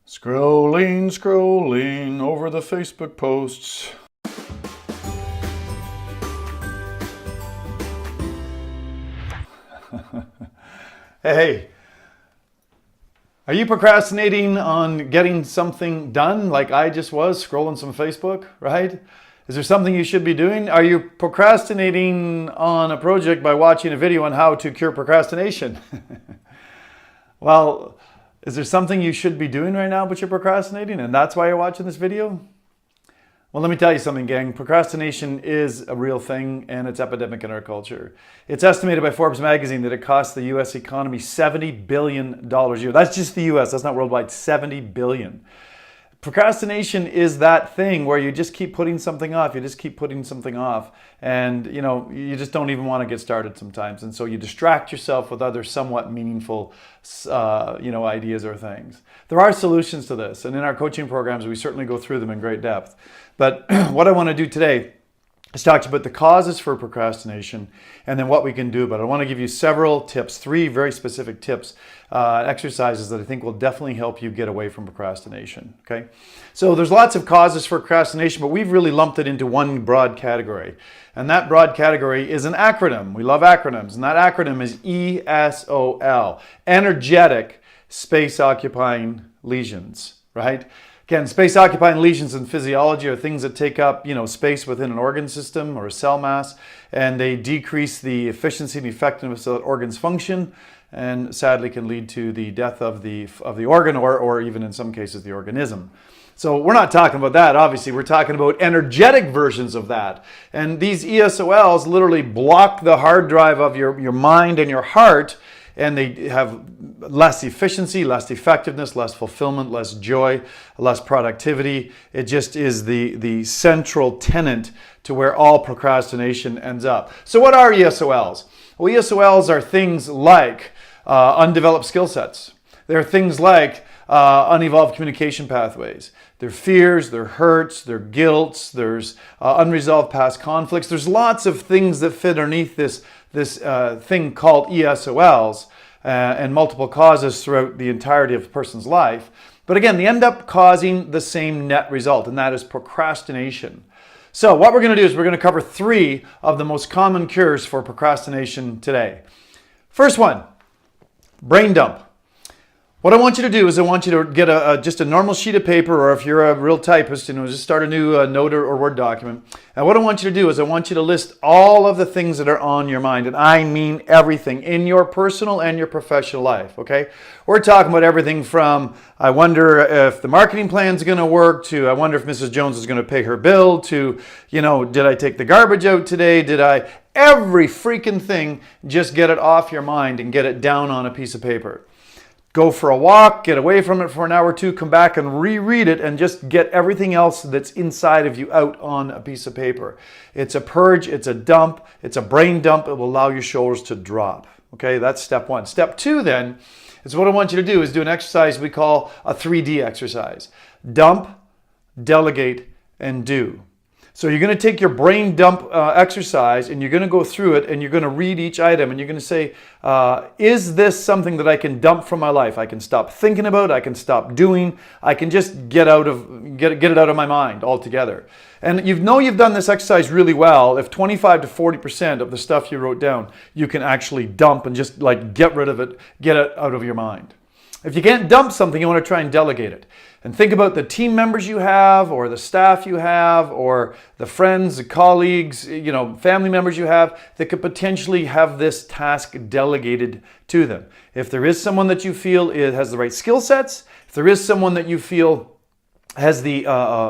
Scrolling over the Facebook posts. Hey, are you procrastinating on getting something done like I just was, scrolling some Facebook, right? Is there something you should be doing? Are you procrastinating on a project by watching a video on how to cure procrastination? Well, is there something you should be doing right now but you're procrastinating and that's why you're watching this video? Well, let me tell you something, gang. Procrastination is a real thing and it's epidemic in our culture. It's estimated by Forbes magazine that it costs the US economy $70 billion a year. That's just the US, that's not worldwide, $70 billion. Procrastination is that thing where you just keep putting something off, and you just don't even want to get started sometimes. And so you distract yourself with other somewhat meaningful ideas or things. There are solutions to this, and in our coaching programs we certainly go through them in great depth. But what I want to do today is talk about the causes for procrastination and then what we can do about it. I want to give you several tips, 3 very specific tips, exercises that I think will definitely help you get away from procrastination, okay? So there's lots of causes for procrastination, but we've really lumped it into one broad category. And that broad category is an acronym. We love acronyms, and that acronym is ESOL, energetic space-occupying lesions, right? Again, space-occupying lesions in physiology are things that take up, space within an organ system or a cell mass, and they decrease the efficiency and effectiveness of that organ's function, and sadly can lead to the death of the organ or even in some cases the organism. So we're not talking about that, obviously. We're talking about energetic versions of that. And these ESOLs literally block the hard drive of your mind and your heart, and they have less efficiency, less effectiveness, less fulfillment, less joy, less productivity. It just is the central tenet to where all procrastination ends up. So what are ESOLs? Well, ESOLs are things like undeveloped skill sets. They're things like unevolved communication pathways. Their fears, their hurts, their guilts, there's unresolved past conflicts. There's lots of things that fit underneath this thing called ESOLs and multiple causes throughout the entirety of a person's life. But again, they end up causing the same net result, and that is procrastination. So what we're going to do is we're going to cover 3 of the most common cures for procrastination today. First one, brain dump. What I want you to do is I want you to get just a normal sheet of paper, or if you're a real typist, just start a new note or Word document. And what I want you to do is I want you to list all of the things that are on your mind, and I mean everything in your personal and your professional life, okay? We're talking about everything from I wonder if the marketing plan's going to work, to I wonder if Mrs. Jones is going to pay her bill, to, did I take the garbage out today? Every freaking thing, just get it off your mind and get it down on a piece of paper. Go for a walk, get away from it for an hour or 2, come back and reread it, and just get everything else that's inside of you out on a piece of paper. It's a purge, it's a dump, it's a brain dump. It will allow your shoulders to drop. Okay, that's step 1. Step 2 then is what I want you to do is do an exercise we call a 3D exercise. Dump, delegate, and do. So you're going to take your brain dump exercise and you're going to go through it and you're going to read each item and you're going to say, is this something that I can dump from my life? I can stop thinking about, I can stop doing, I can just get it out of my mind altogether. And you've done this exercise really well if 25 to 40% of the stuff you wrote down you can actually dump and just get rid of it, get it out of your mind. If you can't dump something, you want to try and delegate it. And think about the team members you have, or the staff you have, or the friends, the colleagues, family members you have that could potentially have this task delegated to them. If there is someone that you feel has the right skill sets, if there is someone that you feel has the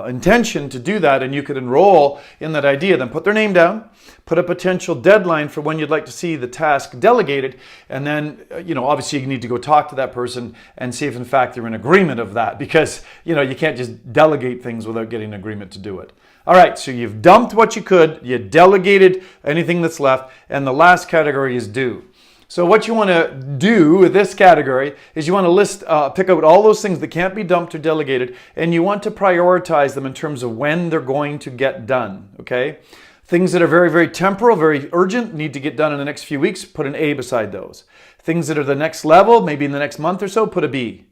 intention to do that and you could enroll in that idea, then put their name down, put a potential deadline for when you'd like to see the task delegated, and then, obviously you need to go talk to that person and see if in fact they're in agreement of that, because, you can't just delegate things without getting an agreement to do it. All right, so you've dumped what you could, you delegated anything that's left, and the last category is do. So what you want to do with this category is you want to pick out all those things that can't be dumped or delegated, and you want to prioritize them in terms of when they're going to get done, okay? Things that are very, very temporal, very urgent, need to get done in the next few weeks, put an A beside those. Things that are the next level, maybe in the next month or so, put a B.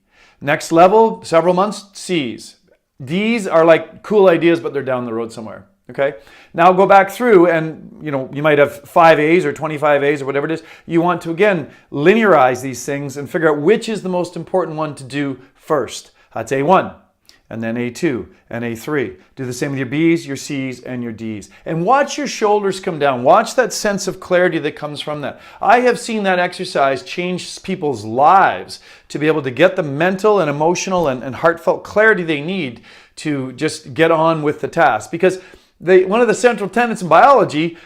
Next level, several months, C's. D's are like cool ideas, but they're down the road somewhere. Okay. Now go back through and, you might have 5 A's or 25 A's or whatever it is. You want to, again, linearize these things and figure out which is the most important one to do first. That's A1, and then A2, and A3. Do the same with your B's, your C's, and your D's. And watch your shoulders come down. Watch that sense of clarity that comes from that. I have seen that exercise change people's lives to be able to get the mental and emotional and heartfelt clarity they need to just get on with the task. Because one of the central tenets in biology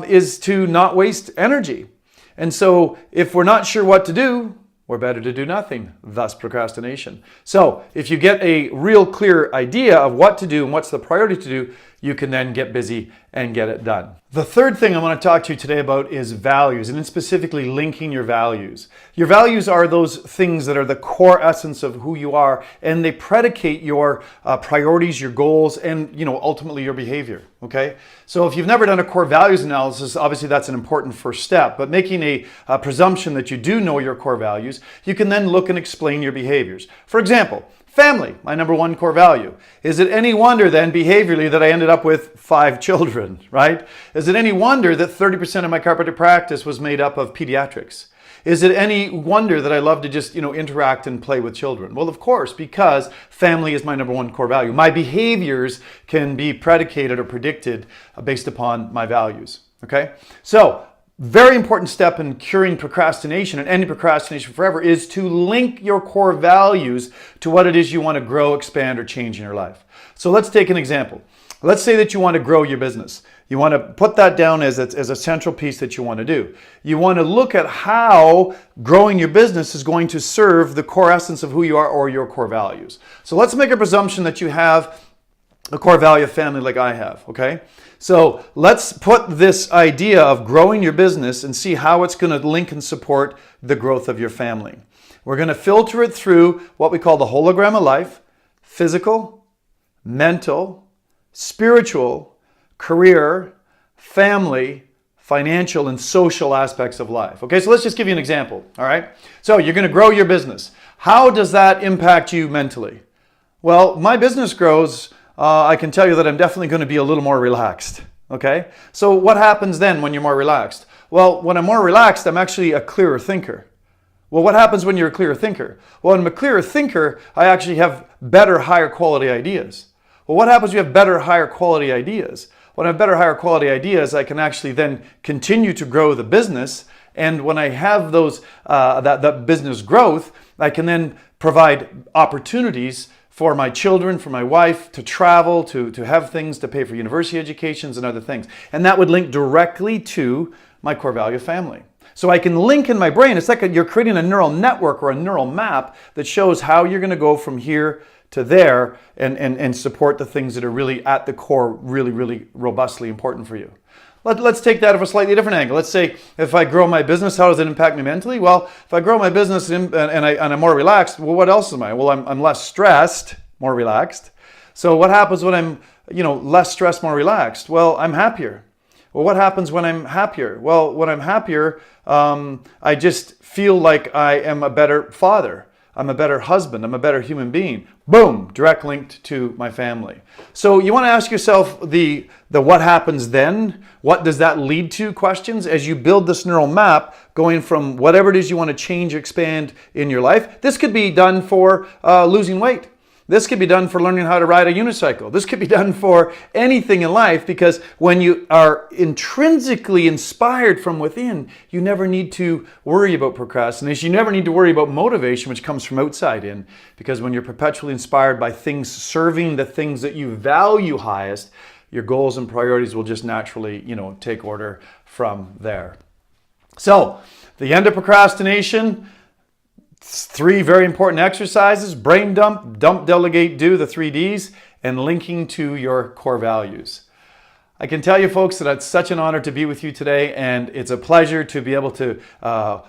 is to not waste energy. And so if we're not sure what to do, we're better to do nothing, thus procrastination. So if you get a real clear idea of what to do and what's the priority to do, you can then get busy and get it done. The third thing I want to talk to you today about is values, and specifically linking your values. Your values are those things that are the core essence of who you are, and they predicate your priorities, your goals, and ultimately your behavior. Okay? So if you've never done a core values analysis, obviously that's an important first step, but making a presumption that you do know your core values, you can then look and explain your behaviors. For example, family, my number one core value. Is it any wonder then behaviorally that I ended up with 5 children, right? Is it any wonder that 30% of my chiropractic practice was made up of pediatrics? Is it any wonder that I love to just, interact and play with children? Well, of course, because family is my number one core value. My behaviors can be predicated or predicted based upon my values, okay? So, very important step in curing procrastination and ending procrastination forever is to link your core values to what it is you want to grow, expand, or change in your life. So let's take an example. Let's say that you want to grow your business. You want to put that down as a central piece that you want to do. You want to look at how growing your business is going to serve the core essence of who you are or your core values. So let's make a presumption that you have a core value of family like I have, okay? So let's put this idea of growing your business and see how it's going to link and support the growth of your family. We're going to filter it through what we call the hologram of life: physical, mental, spiritual, career, family, financial, and social aspects of life. Okay, so let's just give you an example, all right? So you're going to grow your business. How does that impact you mentally? Well, my business grows. I can tell you that I'm definitely going to be a little more relaxed, okay? So what happens then when you're more relaxed? Well, when I'm more relaxed, I'm actually a clearer thinker. Well, what happens when you're a clearer thinker? Well, when I'm a clearer thinker, I actually have better, higher quality ideas. Well, what happens when you have better, higher quality ideas? When I have better, higher quality ideas, I can actually then continue to grow the business. And when I have those that business growth, I can then provide opportunities for my children, for my wife, to travel, to have things, to pay for university educations and other things. And that would link directly to my core value of family. So I can link in my brain. It's like you're creating a neural network or a neural map that shows how you're going to go from here to there and support the things that are really at the core, really, really robustly important for you. Let's take that from a slightly different angle. Let's say if I grow my business, how does it impact me mentally? Well, if I grow my business and I'm more relaxed, well, what else am I? Well, I'm less stressed, more relaxed. So what happens when I'm, less stressed, more relaxed? Well, I'm happier. Well, what happens when I'm happier? Well, when I'm happier, I just feel like I am a better father. I'm a better husband. I'm a better human being. Boom, direct linked to my family. So you want to ask yourself the what happens then? What does that lead to questions as you build this neural map going from whatever it is you want to change, expand in your life. This could be done for losing weight. This could be done for learning how to ride a unicycle. This could be done for anything in life, because when you are intrinsically inspired from within, you never need to worry about procrastination. You never need to worry about motivation, which comes from outside in, because when you're perpetually inspired by things serving the things that you value highest, your goals and priorities will just naturally, take order from there. So, the end of procrastination. 3 very important exercises: brain dump, delegate, do, the 3 Ds, and linking to your core values. I can tell you folks that it's such an honor to be with you today, and it's a pleasure to be able to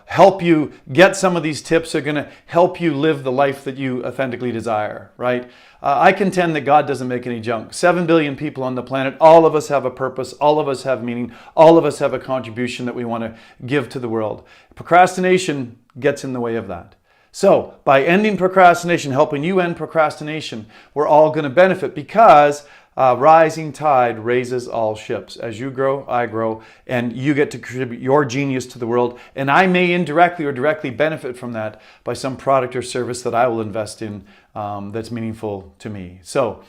help you get some of these tips that are going to help you live the life that you authentically desire, right? I contend that God doesn't make any junk. 7 billion people on the planet, all of us have a purpose, all of us have meaning, all of us have a contribution that we want to give to the world. Procrastination gets in the way of that. So by ending procrastination, helping you end procrastination, we're all going to benefit because rising tide raises all ships. As you grow, I grow, and you get to contribute your genius to the world. And I may indirectly or directly benefit from that by some product or service that I will invest in that's meaningful to me. So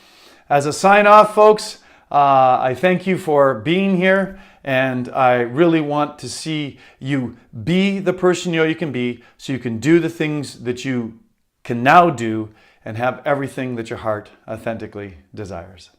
as a sign off, folks, I thank you for being here. And I really want to see you be the person you know you can be so you can do the things that you can now do and have everything that your heart authentically desires.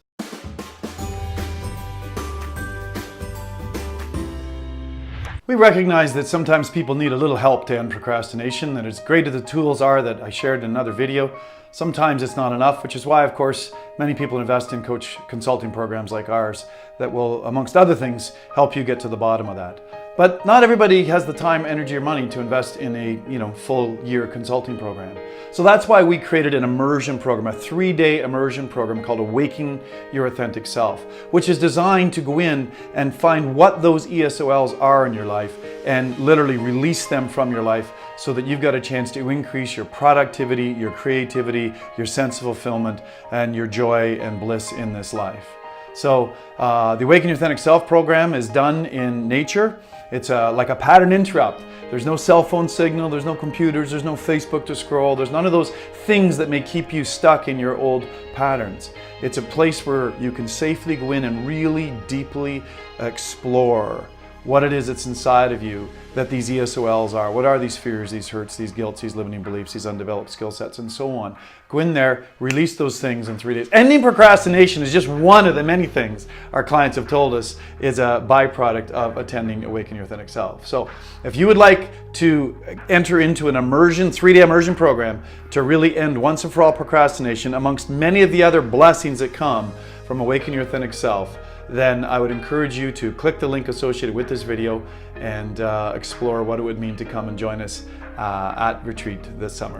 We recognize that sometimes people need a little help to end procrastination, and as great as the tools are that I shared in another video, sometimes it's not enough, which is why, of course, many people invest in coach consulting programs like ours that will, amongst other things, help you get to the bottom of that. But not everybody has the time, energy, or money to invest in a full year consulting program. So that's why we created an immersion program, a 3-day immersion program called Awaken Your Authentic Self, which is designed to go in and find what those ESOLs are in your life and literally release them from your life so that you've got a chance to increase your productivity, your creativity, your sense of fulfillment, and your joy and bliss in this life. So the Awaken Your Authentic Self program is done in nature. It's like a pattern interrupt. There's no cell phone signal, there's no computers, there's no Facebook to scroll, there's none of those things that may keep you stuck in your old patterns. It's a place where you can safely go in and really deeply explore what it is that's inside of you that these ESOLs are. What are these fears, these hurts, these guilts, these limiting beliefs, these undeveloped skill sets, and so on. Go in there, release those things in 3 days. Ending procrastination is just one of the many things our clients have told us is a byproduct of attending Awaken Your Authentic Self. So if you would like to enter into an immersion, 3-day immersion program to really end once and for all procrastination, amongst many of the other blessings that come from Awaken Your Authentic Self, then I would encourage you to click the link associated with this video and explore what it would mean to come and join us at retreat this summer.